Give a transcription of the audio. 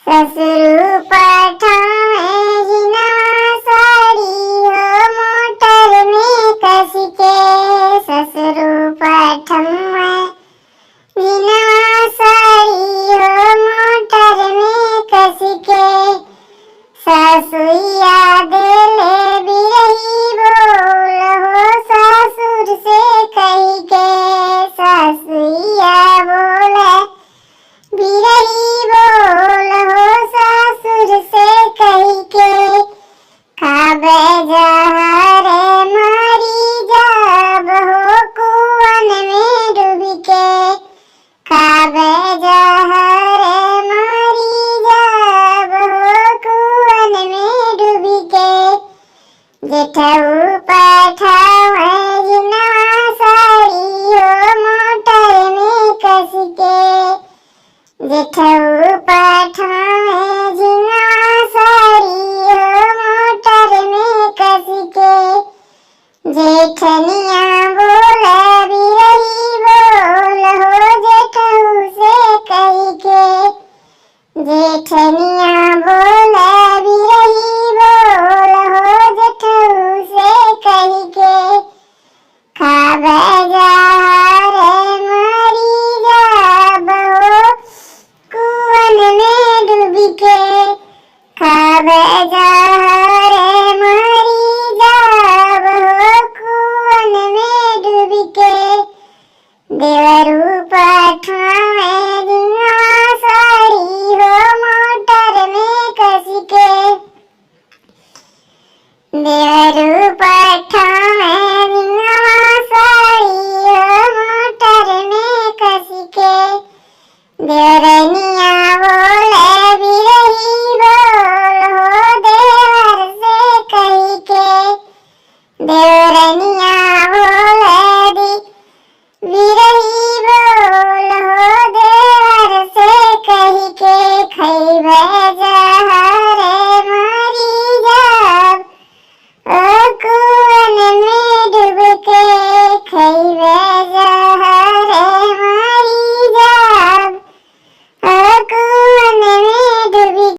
ससुर पठावे जिनवा साड़ी हो मोटर में कस के। ससुर पठावे जिनवा साड़ी हो मोटर में कस के। सासुइया देले बिरही बोल हो ससुर से कही के। सासुइया बोले बिरही बोल हो ससुर से कही के। खाबे जहरे मरी जब हो कुआन में डूबी के। खाबे जहरे मरी जब हो कुआन में डूबी के। जेठऊ पठावे जिनवा साड़ी हो मोटर में कस के। जेठऊ पठावे जिनवा साड़ी हो मोटर में कस के। जेठनिया बोले बिरही बोल हो जेठऊ से कही के। जेठनिया बोले बिरही बोल हो जेठऊ से कही के। खाबे जहरे मरी जब हो कुआन में डूबी के। खाबे जहरे मरी जब हो कुआन में डूबी के। देवरू पठावे जिनवा साड़ी हो मोटर में कस के। देवरू पठावे जिनवा साड़ी हो मोटर में कस के। देवरनिया बोले बिरही बोल हो देवर से कही के। देवरनिया बोले बिरही बोल हो देवर से कही के। खइबे जहरे मरी जब ओ कुआन में डूब के। खइबे